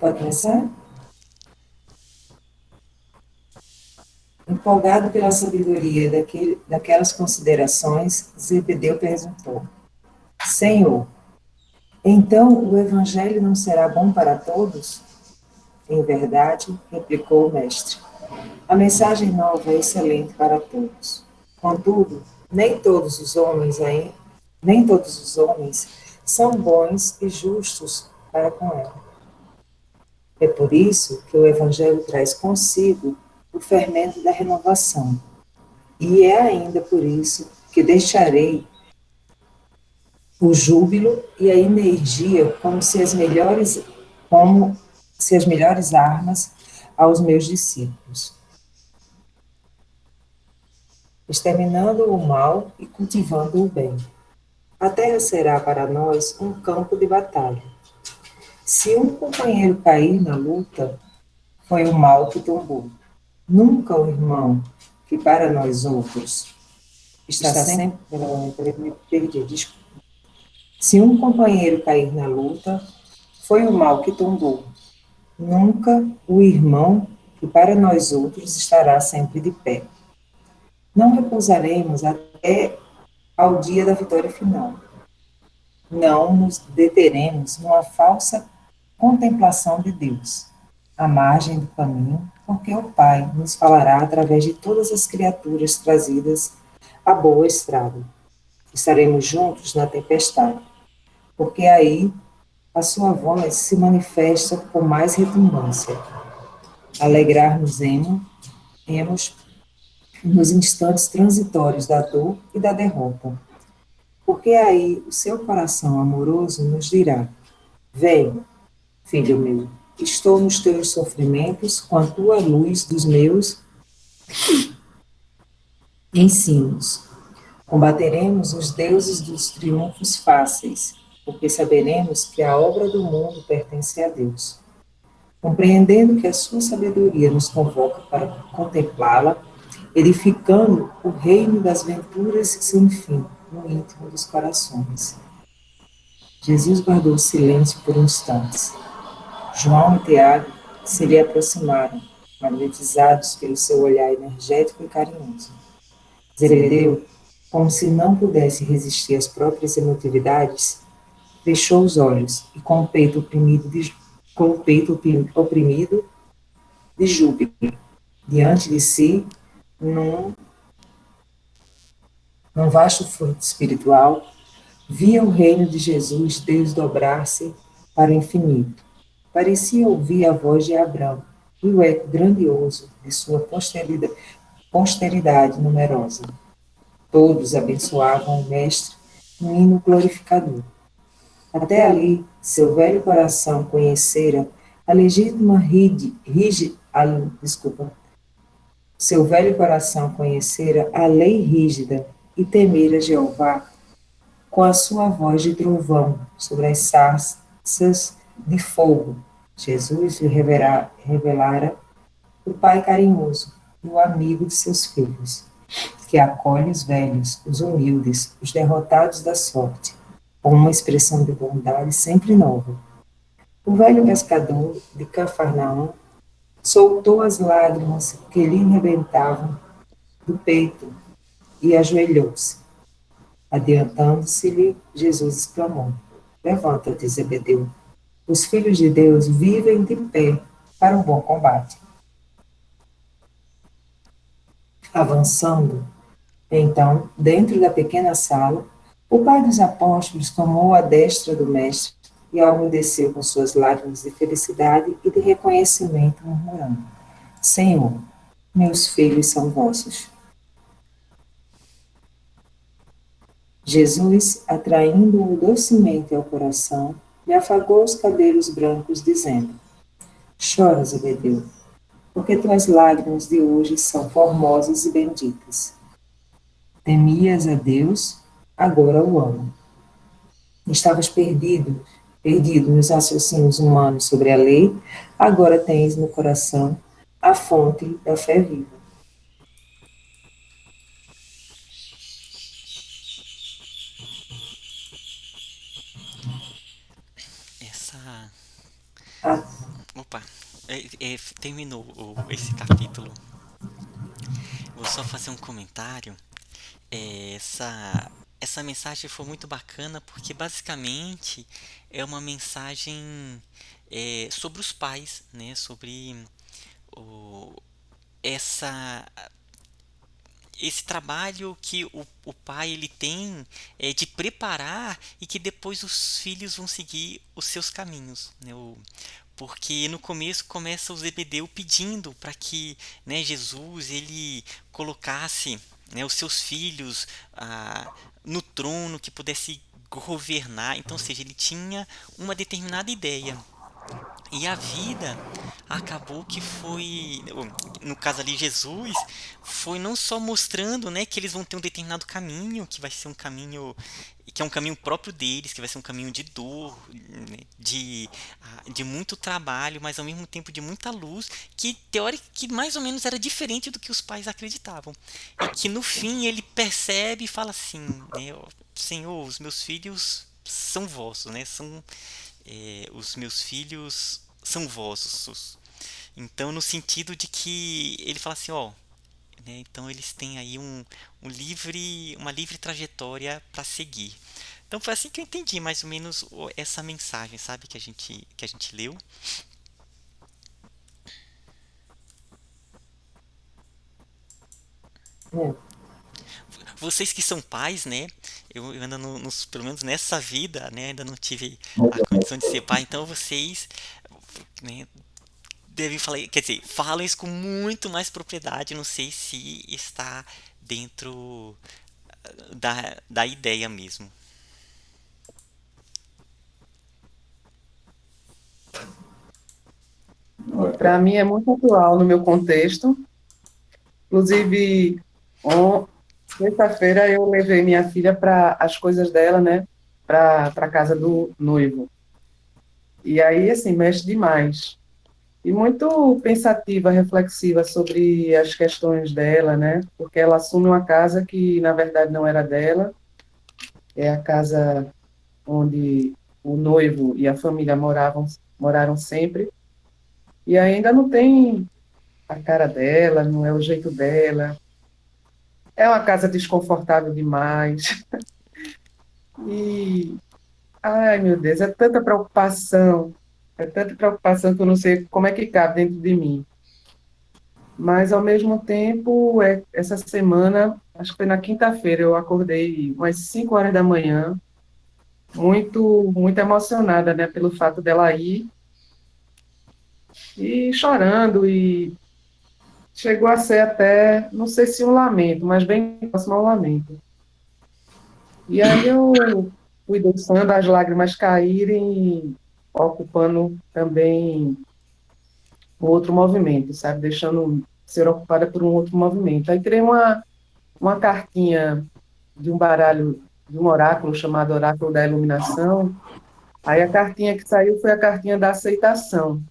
Pode começar? Empolgado pela sabedoria daquelas considerações, Zebedeu perguntou: Senhor, então o evangelho não será bom para todos? Em verdade, replicou o mestre, a mensagem nova é excelente para todos. Contudo, nem todos os homens são bons e justos para com ela. É por isso que o evangelho traz consigo o fermento da renovação. E é ainda por isso que deixarei o júbilo e a energia como se as melhores armas aos meus discípulos, exterminando o mal e cultivando o bem. A terra será para nós um campo de batalha. Se um companheiro cair na luta, foi o mal que tombou. Nunca o irmão que para nós outros está sempre. Me perdi, desculpa. Se um companheiro cair na luta, foi o mal que tombou. Nunca o irmão que para nós outros estará sempre de pé. Não repousaremos até ao dia da vitória final. Não nos deteremos numa falsa contemplação de Deus, à margem do caminho, porque o Pai nos falará através de todas as criaturas trazidas à boa estrada. Estaremos juntos na tempestade, porque aí a sua voz se manifesta com mais retumbância. Alegrar-nos-emos nos instantes transitórios da dor e da derrota, porque aí o seu coração amoroso nos dirá: Vem, filho meu, estou nos teus sofrimentos com a tua luz dos meus ensinos. Combateremos os deuses dos triunfos fáceis, porque saberemos que a obra do mundo pertence a Deus. Compreendendo que a sua sabedoria nos convoca para contemplá-la, edificando o reino das venturas sem fim no íntimo dos corações. Jesus guardou silêncio por instantes. João e Tiago se lhe aproximaram, magnetizados pelo seu olhar energético e carinhoso. Zebedeu, como se não pudesse resistir às próprias emotividades, fechou os olhos e com o peito oprimido de júbilo, diante de si, num, num vasto fruto espiritual, via o reino de Jesus desdobrar-se para o infinito. Parecia ouvir a voz de Abraão e o eco grandioso de sua posteridade numerosa. Todos abençoavam o Mestre num hino glorificador. Até ali, seu velho coração conhecera a legítima seu velho coração conhecera a lei rígida e temera Jeová com a sua voz de trovão sobre as sarças de fogo. Jesus lhe revelara o Pai carinhoso e o amigo de seus filhos, que acolhe os velhos, os humildes, os derrotados da sorte, com uma expressão de bondade sempre nova. O velho pescador de Cafarnaum soltou as lágrimas que lhe rebentavam do peito e ajoelhou-se. Adiantando-se-lhe, Jesus exclamou: Levanta-te, Zebedeu. Os filhos de Deus vivem de pé para um bom combate. Avançando, então, dentro da pequena sala, o pai dos apóstolos tomou a destra do mestre e a umedeceu com suas lágrimas de felicidade e de reconhecimento, murmurando: Senhor, meus filhos são vossos. Jesus, atraindo-o docemente ao coração, lhe afagou os cabelos brancos, dizendo: Chora, Zebedeu, porque tuas lágrimas de hoje são formosas e benditas. Temias a Deus, agora o amo. Estavas perdido nos raciocínios humanos sobre a lei, agora tens no coração a fonte da fé viva. Essa. Ah, Opa, terminou esse capítulo. Vou só fazer um comentário. Essa mensagem foi muito bacana porque basicamente é uma mensagem sobre os pais, né? Sobre o, essa esse trabalho que o pai ele tem de preparar e que depois os filhos vão seguir os seus caminhos, né? Porque no começo começa o Zebedeu pedindo para que, né, Jesus ele colocasse, né, os seus filhos no trono, que pudesse governar. Então, ou seja, ele tinha uma determinada ideia. E a vida acabou que foi, no caso ali Jesus, foi não só mostrando, né, que eles vão ter um determinado caminho, que vai ser um caminho que é um caminho próprio deles, que vai ser um caminho de dor, né, de muito trabalho, mas ao mesmo tempo de muita luz, que teórica que mais ou menos era diferente do que os pais acreditavam. E que no fim ele percebe e fala assim, né, ó, Senhor, os meus filhos são vossos, né? Os meus filhos são vossos. Então, no sentido de que ele fala assim, ó, né, então eles têm aí uma livre trajetória para seguir. Então foi assim que eu entendi mais ou menos essa mensagem, sabe, que a gente leu. É, Vocês que são pais, né? Eu ainda não, pelo menos nessa vida, né, ainda não tive a condição de ser pai, então vocês, né, devem falar, quer dizer, falam isso com muito mais propriedade, não sei se está dentro da ideia mesmo. Para mim é muito atual no meu contexto. Inclusive, on, sexta-feira eu levei minha filha para as coisas dela, né? Para casa do noivo. E aí, assim, mexe demais. E muito pensativa, reflexiva sobre as questões dela, né? Porque ela assume uma casa que, na verdade, não era dela. É a casa onde o noivo e a família moraram sempre. E ainda não tem a cara dela, não é o jeito dela. É uma casa desconfortável demais. E, ai meu Deus, é tanta preocupação que eu não sei como é que cabe dentro de mim. Mas, ao mesmo tempo, essa semana, acho que foi na quinta-feira, eu acordei umas 5 horas da manhã, muito emocionada, né, pelo fato dela ir, e chorando, e chegou a ser até, não sei se um lamento, mas bem próximo ao lamento. E aí eu fui deixando as lágrimas caírem, ocupando também um outro movimento, sabe? Deixando ser ocupada por um outro movimento. Aí criei uma cartinha de um baralho, de um oráculo chamado Oráculo da Iluminação. Aí a cartinha que saiu foi a cartinha da aceitação.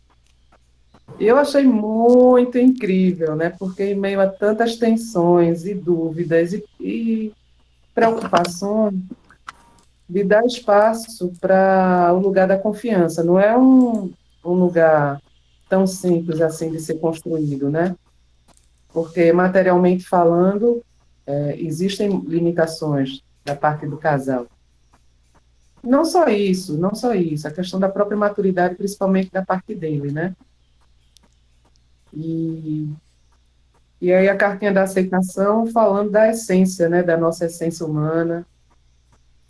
E eu achei muito incrível, né? Porque em meio a tantas tensões e dúvidas e preocupações, de dar espaço para o lugar da confiança. Não é um lugar tão simples assim de ser construído, né? Porque, materialmente falando, existem limitações da parte do casal. Não só isso, a questão da própria maturidade, principalmente da parte dele, né? E, e aí a cartinha da aceitação falando da essência, né? Da nossa essência humana,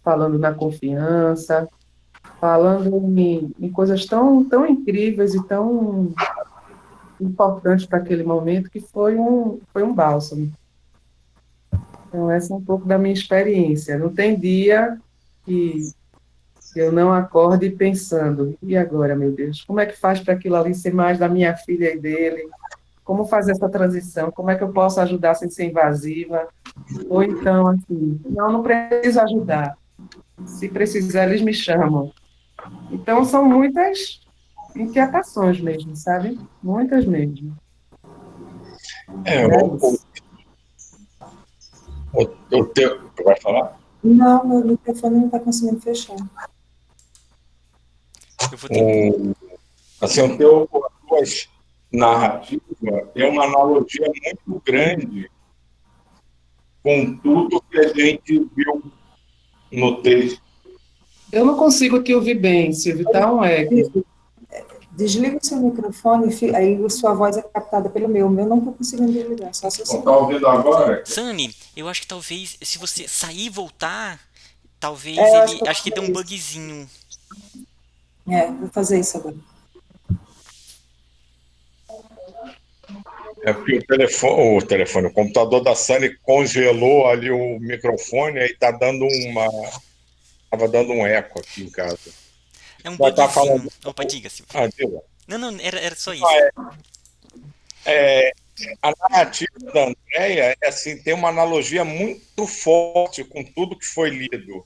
falando na confiança, falando em coisas tão incríveis e tão importantes para aquele momento que foi um bálsamo. Então, essa é um pouco da minha experiência. Não tem dia que eu não acorde pensando, e agora, meu Deus, como é que faz para aquilo ali ser mais da minha filha e dele? Como fazer essa transição? Como é que eu posso ajudar sem ser invasiva? Ou então, assim, não preciso ajudar. Se precisar, eles me chamam. Então, são muitas inquietações mesmo, sabe? Muitas mesmo. É, É isso. o teu. Tu vai falar? não, meu microfone não está conseguindo fechar. Eu vou tentar. O, assim, o teu suas narrativas é uma analogia muito grande com tudo que a gente viu no texto. Eu não consigo te ouvir bem, Silvio, tá um eco. Desliga o seu microfone, aí a sua voz é captada pelo meu. O meu não estou conseguindo desligar, só se você... Está ouvindo agora? Sani, eu acho que talvez, se você sair e voltar, talvez eu acho ele. que eu Acho que vou deu um fazer isso. bugzinho. Vou fazer isso agora. É porque o computador da Sani congelou ali o microfone e estava dando um eco aqui em casa. É um Vai estar bugzinho. falando. Opa, diga, Silvio. Diga. Não, não, era só isso. A narrativa da Andréia assim, tem uma analogia muito forte com tudo que foi lido.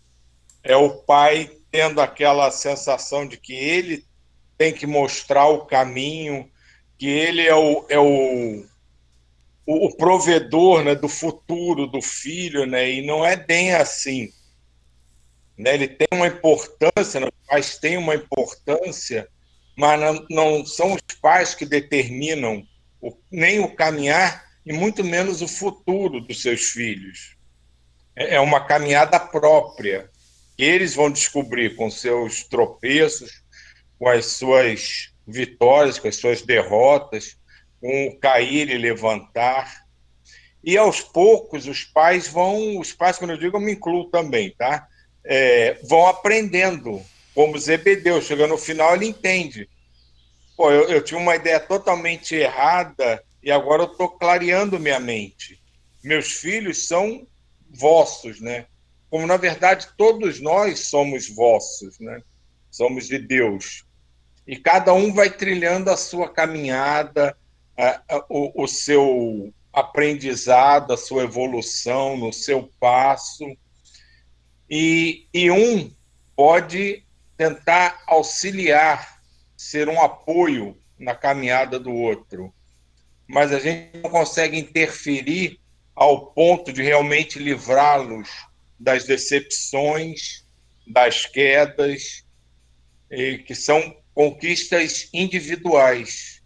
É o pai tendo aquela sensação de que ele tem que mostrar o caminho, que ele o provedor, né, do futuro do filho, né, e não é bem assim. Né, ele tem uma importância, né, os pais têm uma importância, mas não são os pais que determinam nem o caminhar e muito menos o futuro dos seus filhos. É uma caminhada própria, que eles vão descobrir com seus tropeços, com as suas vitórias, com as suas derrotas, com o cair e levantar. E aos poucos os pais, quando eu digo, eu me incluo também, tá? Vão aprendendo, como Zebedeu, chegando no final ele entende. Pô, eu tinha uma ideia totalmente errada e agora eu estou clareando minha mente. Meus filhos são vossos, né? Como na verdade todos nós somos vossos, né? Somos de Deus. E cada um vai trilhando a sua caminhada, o seu aprendizado, a sua evolução no seu passo. E um pode tentar auxiliar, ser um apoio na caminhada do outro. Mas a gente não consegue interferir ao ponto de realmente livrá-los das decepções, das quedas, que são conquistas individuais.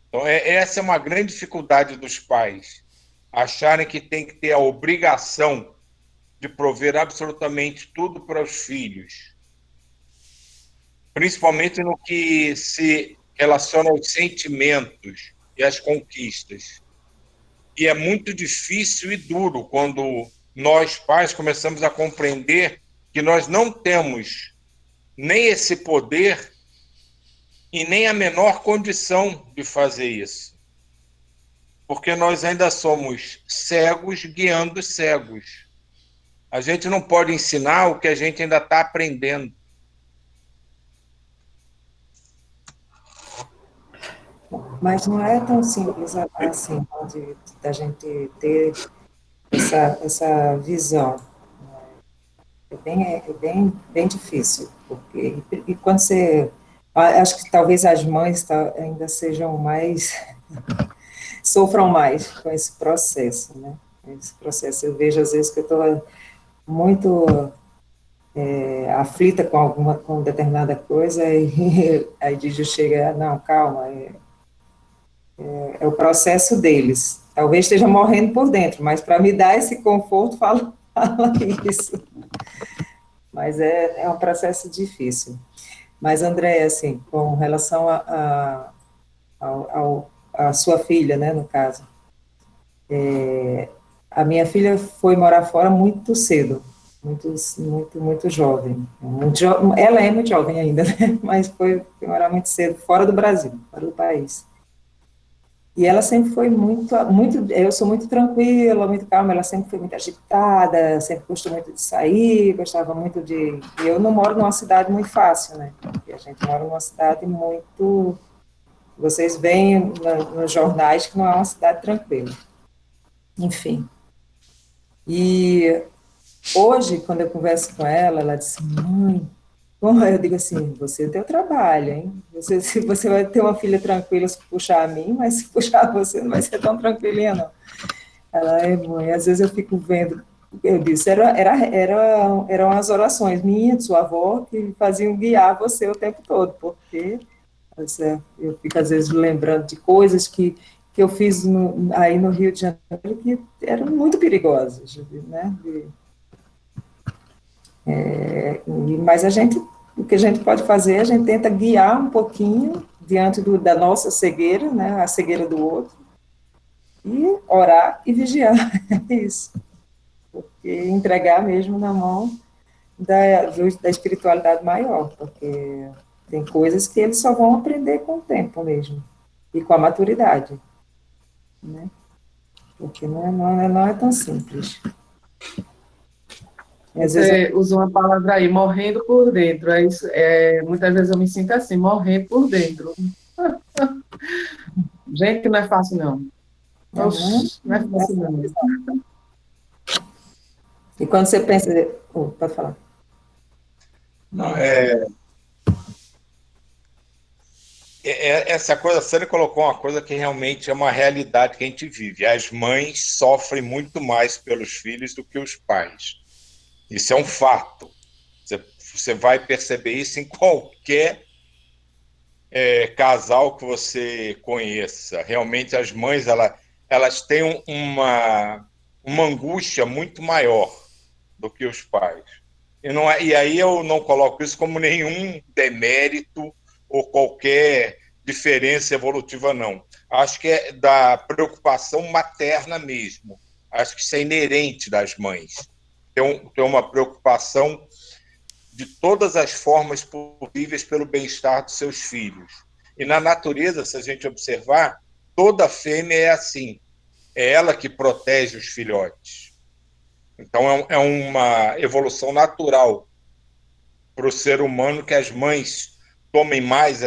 Então, essa é uma grande dificuldade dos pais, acharem que tem que ter a obrigação de prover absolutamente tudo para os filhos, principalmente no que se relaciona aos sentimentos e às conquistas. E é muito difícil e duro quando nós, pais, começamos a compreender que nós não temos nem esse poder e nem a menor condição de fazer isso. Porque nós ainda somos cegos guiando cegos. A gente não pode ensinar o que a gente ainda está aprendendo. Mas não é tão simples assim, não, da gente ter essa visão. Bem difícil, porque e quando você... Acho que talvez as mães ainda sejam mais... sofram mais com esse processo, né? Esse processo, eu vejo às vezes que eu estou muito aflita com determinada coisa, e aí Didi chega, não, calma, é o processo deles. Talvez esteja morrendo por dentro, mas para me dar esse conforto, fala isso. Mas é um processo difícil. Mas, André, assim, com relação a sua filha, né, no caso, a minha filha foi morar fora muito cedo, muito jovem. Ela é muito jovem ainda, né, mas foi morar muito cedo, fora do Brasil, fora do país. E ela sempre foi eu sou muito tranquila, muito calma, ela sempre foi muito agitada, sempre gostou muito de sair, gostava muito de... E eu não moro numa cidade muito fácil, né? Porque a gente mora numa cidade muito... Vocês veem nos jornais que não é uma cidade tranquila. Enfim. E hoje, quando eu converso com ela disse, mãe... Bom, eu digo assim, você tem o trabalho, hein? Se você vai ter uma filha tranquila se puxar a mim, mas se puxar você não vai ser tão tranquilinha, não. Ela é, mãe, às vezes eu fico vendo, eu disse, eram as orações minhas, de sua avó, que faziam guiar você o tempo todo, porque Pois é, eu fico às vezes lembrando de coisas que eu fiz aí no Rio de Janeiro que eram muito perigosas, né? Mas o que a gente pode fazer, a gente tenta guiar um pouquinho diante da nossa cegueira, né? A cegueira do outro, e orar e vigiar, é isso. Porque entregar mesmo na mão da espiritualidade maior, porque tem coisas que eles só vão aprender com o tempo mesmo, e com a maturidade, né? Porque não é tão simples. E às vezes, Você usou uma palavra aí, morrendo por dentro. É isso, muitas vezes eu me sinto assim, morrendo por dentro. Gente, não é fácil, não. aham, Oxe, não é fácil, não. e quando você pensa, pode falar. Não, essa coisa, a Sânia colocou uma coisa que realmente é uma realidade que a gente vive. As mães sofrem muito mais pelos filhos do que os pais. Isso é um fato. Você vai perceber isso em qualquer casal que você conheça. Realmente as mães elas têm uma angústia muito maior do que os pais. E aí eu não coloco isso como nenhum demérito ou qualquer diferença evolutiva, não. Acho que é da preocupação materna mesmo. Acho que isso é inerente das mães. Tem uma preocupação de todas as formas possíveis pelo bem-estar dos seus filhos. E na natureza, se a gente observar, toda fêmea é assim. É ela que protege os filhotes. Então é uma evolução natural para o ser humano que as mães tomem mais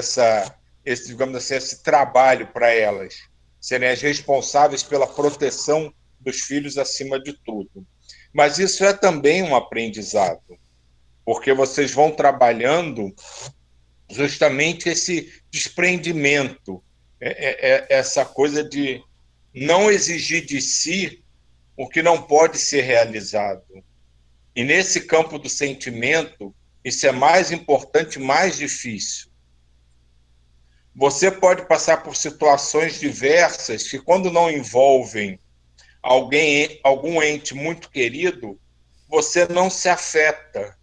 digamos assim, esse trabalho para elas, serem as responsáveis pela proteção dos filhos acima de tudo. Mas isso é também um aprendizado, porque vocês vão trabalhando justamente esse desprendimento, essa coisa de não exigir de si o que não pode ser realizado. E nesse campo do sentimento, isso é mais importante, mais difícil. Você pode passar por situações diversas que, quando não envolvem algum ente muito querido, você não se afeta.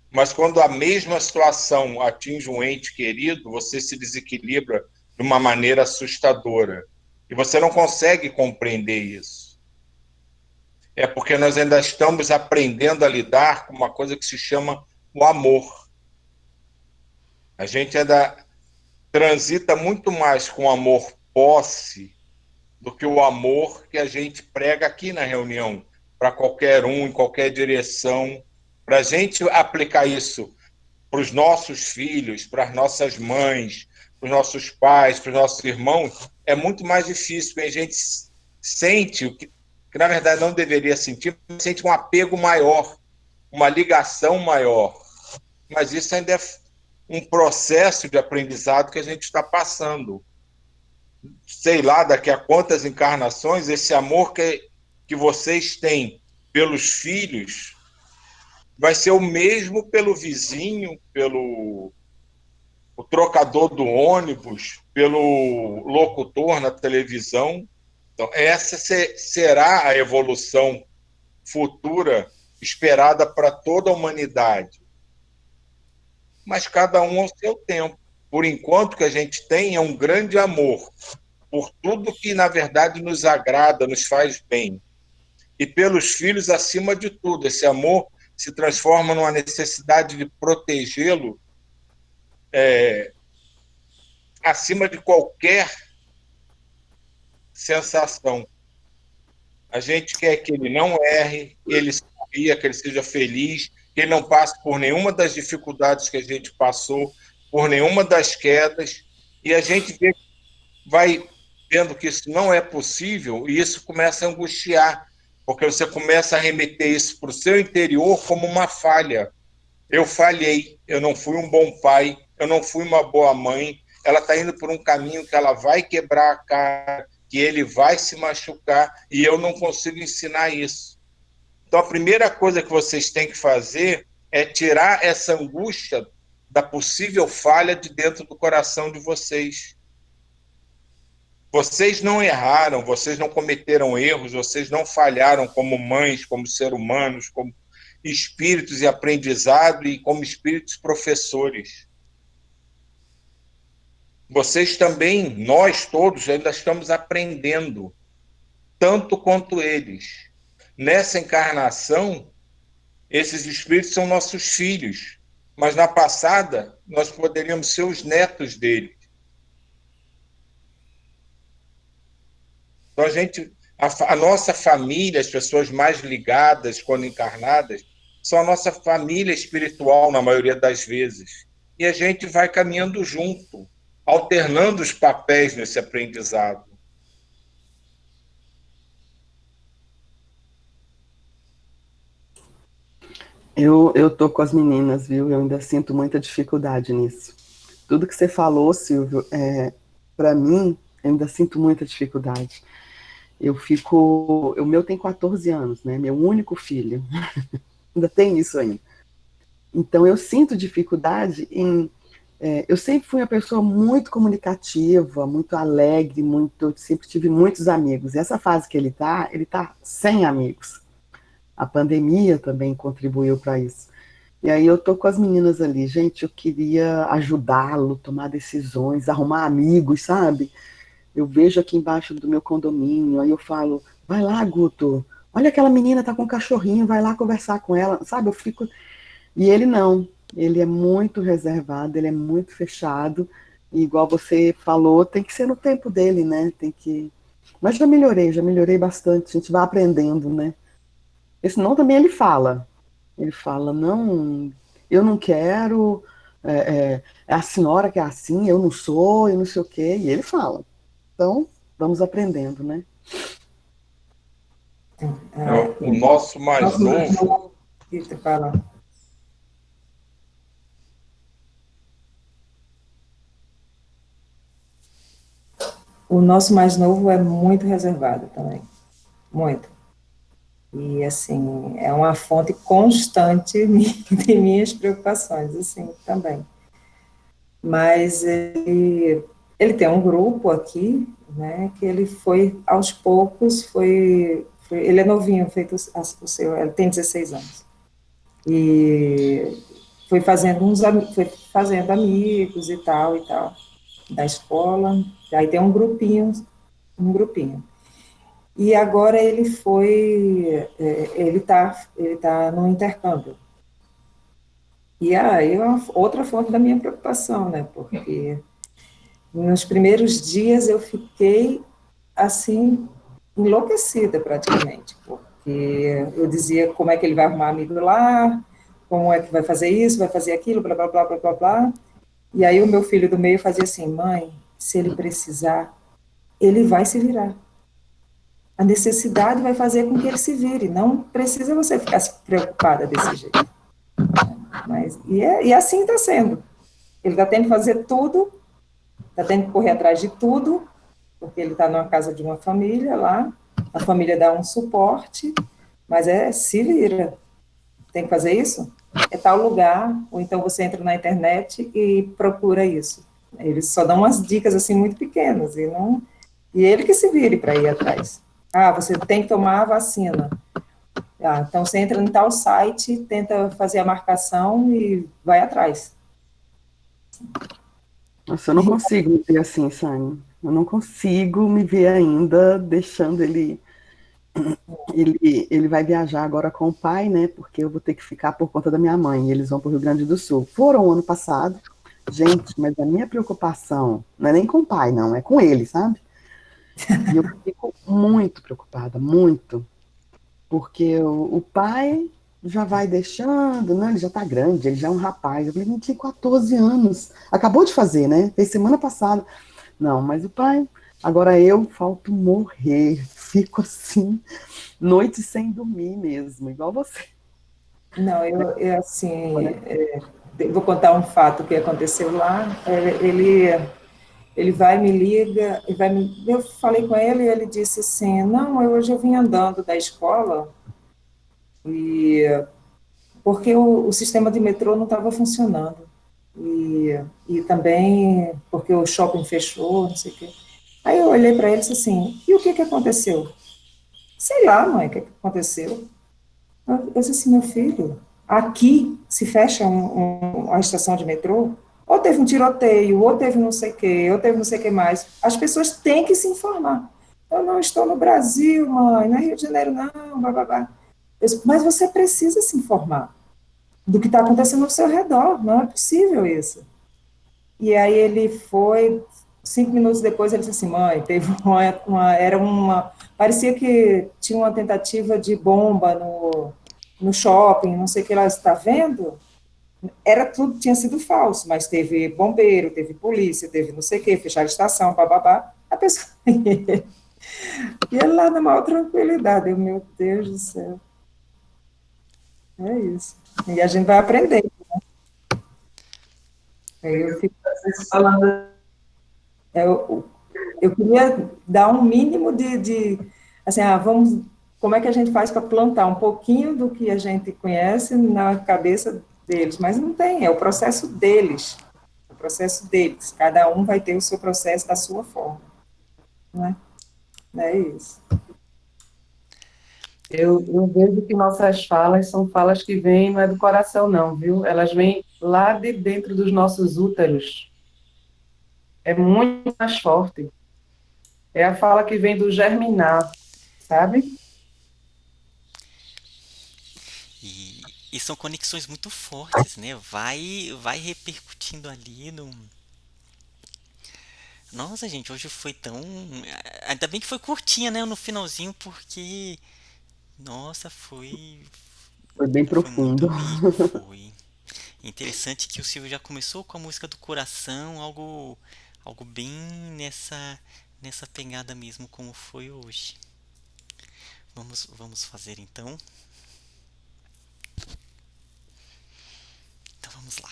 Mas quando a mesma situação atinge um ente querido, você se desequilibra de uma maneira assustadora. E você não consegue compreender isso. É porque nós ainda estamos aprendendo a lidar com uma coisa que se chama o amor. A gente ainda transita muito mais com o amor posse do que o amor que a gente prega aqui na reunião, para qualquer um, em qualquer direção. Para a gente aplicar isso para os nossos filhos, para as nossas mães, para os nossos pais, para os nossos irmãos, é muito mais difícil, porque a gente sente o que na verdade não deveria sentir, sente um apego maior, uma ligação maior. Mas isso ainda é um processo de aprendizado que a gente está passando. Sei lá, daqui a quantas encarnações, esse amor que vocês têm pelos filhos vai ser o mesmo pelo vizinho, pelo o trocador do ônibus, pelo locutor na televisão. Então, essa será a evolução futura esperada para toda a humanidade. Mas cada um ao seu tempo. Por enquanto, o que a gente tem é um grande amor por tudo que, na verdade, nos agrada, nos faz bem. E pelos filhos, acima de tudo. Esse amor se transforma numa necessidade de protegê-lo acima de qualquer sensação. A gente quer que ele não erre, que ele sorria, que ele seja feliz, que ele não passe por nenhuma das dificuldades que a gente passou, por nenhuma das quedas, e a gente vai vendo que isso não é possível, e isso começa a angustiar, porque você começa a remeter isso para o seu interior como uma falha. Eu falhei, eu não fui um bom pai, eu não fui uma boa mãe, ela está indo por um caminho que ela vai quebrar a cara, que ele vai se machucar, e eu não consigo ensinar isso. Então, a primeira coisa que vocês têm que fazer é tirar essa angústia da possível falha de dentro do coração de vocês. Vocês não erraram, vocês não cometeram erros, vocês não falharam como mães, como seres humanos, como espíritos e aprendizado e como espíritos professores. Vocês também, nós todos, ainda estamos aprendendo, tanto quanto eles. Nessa encarnação, esses espíritos são nossos filhos, mas na passada, nós poderíamos ser os netos deles. Então, a nossa família, as pessoas mais ligadas quando encarnadas, são a nossa família espiritual, na maioria das vezes. E a gente vai caminhando junto, alternando os papéis nesse aprendizado. Eu tô com as meninas, viu? Eu ainda sinto muita dificuldade nisso. Tudo que você falou, Silvio, para mim, eu ainda sinto muita dificuldade. O meu tem 14 anos, né? Meu único filho. Ainda tem isso ainda. Então, eu sinto dificuldade eu sempre fui uma pessoa muito comunicativa, muito alegre, sempre tive muitos amigos. E essa fase que ele tá sem amigos. A pandemia também contribuiu para isso. E aí eu tô com as meninas ali, gente, eu queria ajudá-lo, tomar decisões, arrumar amigos, sabe? Eu vejo aqui embaixo do meu condomínio, aí eu falo, vai lá, Guto, olha aquela menina, tá com um cachorrinho, vai lá conversar com ela, sabe? Eu fico... E ele não, ele é muito reservado, ele é muito fechado, e igual você falou, tem que ser no tempo dele, né? Mas já melhorei bastante, a gente vai aprendendo, né? Porque senão também ele fala, não, eu não quero, é a senhora que é assim, eu não sou, eu não sei o quê, e ele fala. Então, vamos aprendendo, né? O nosso mais novo... Fala. O nosso mais novo é muito reservado também, muito. E, assim, é uma fonte constante de minhas preocupações, assim, também. Mas ele tem um grupo aqui, né, que ele foi, aos poucos, ele é novinho, feito o seu, ele tem 16 anos. E foi fazendo amigos e tal, da escola, aí tem um grupinho. E agora ele tá no intercâmbio. E aí é outra fonte da minha preocupação, né? Porque nos primeiros dias eu fiquei, assim, enlouquecida praticamente, porque eu dizia como é que ele vai arrumar amigo lá, como é que vai fazer isso, vai fazer aquilo, blá, blá, blá, blá, blá, blá. E aí o meu filho do meio fazia assim, mãe, se ele precisar, ele vai se virar. A necessidade vai fazer com que ele se vire, não precisa você ficar preocupada desse jeito. E assim está sendo. Ele está tendo que fazer tudo, está tendo que correr atrás de tudo, porque ele está numa casa de uma família lá, a família dá um suporte, mas se vira. Tem que fazer isso? É tal lugar, ou então você entra na internet e procura isso. Eles só dão umas dicas assim muito pequenas, e ele que se vire para ir atrás. Você tem que tomar a vacina. Então você entra em tal site, tenta fazer a marcação e vai atrás. Nossa, eu não consigo me ver assim, Sânia. Eu não consigo me ver ainda deixando ele... Ele vai viajar agora com o pai, né? Porque eu vou ter que ficar por conta da minha mãe. E eles vão para o Rio Grande do Sul. Foram ano passado. Gente, mas a minha preocupação não é nem com o pai, não. É com ele, sabe? E eu fico muito preocupada, muito. Porque o pai já vai deixando, né? Ele já tá grande, ele já é um rapaz. Eu falei, ele tinha 14 anos. Acabou de fazer, né? Fez semana passada. Não, mas o pai... Agora eu falto morrer. Fico assim, noite sem dormir mesmo, igual você. Não, eu assim, vou contar um fato que aconteceu lá. Ele me liga, eu falei com ele e ele disse assim, não, hoje eu vim andando da escola, porque o sistema de metrô não estava funcionando. e também porque o shopping fechou, não sei o quê. Aí eu olhei para ele e disse assim, e o que que aconteceu? Sei lá, mãe, o que que aconteceu? Eu disse assim, meu filho, aqui se fecha uma estação de metrô, ou teve um tiroteio, ou teve não sei o quê, ou teve não sei o que mais. As pessoas têm que se informar. Eu não estou no Brasil, mãe, não é Rio de Janeiro, não, bababá. Eu disse, mas você precisa se informar do que está acontecendo ao seu redor, não é possível isso. E aí ele foi, 5 minutos depois ele disse assim, mãe, teve parecia que tinha uma tentativa de bomba no shopping, não sei o que lá, está vendo? Era tudo, tinha sido falso, mas teve bombeiro, teve polícia, teve não sei o que, fecharam a estação, bababá, a pessoa e ele lá na maior tranquilidade, eu, meu Deus do céu, é isso. E a gente vai aprender. Aí eu fico às vezes falando, eu, eu queria dar um mínimo assim, vamos, como é que a gente faz para plantar um pouquinho do que a gente conhece na cabeça deles, mas não tem, é o processo deles, cada um vai ter o seu processo da sua forma, né? É isso. Eu vejo que nossas falas são falas que vêm, não é do coração, não, viu? Elas vêm lá de dentro dos nossos úteros. É muito mais forte. É a fala que vem do germinar, sabe? E são conexões muito fortes, né? Vai repercutindo ali no. Nossa, gente, hoje foi tão. Ainda bem que foi curtinha, né? No finalzinho, porque. Nossa, Foi bem foi muito profundo. rico, foi. Interessante que o Silvio já começou com a música do coração, algo bem nessa pegada mesmo, como foi hoje. Vamos fazer então. Então vamos lá.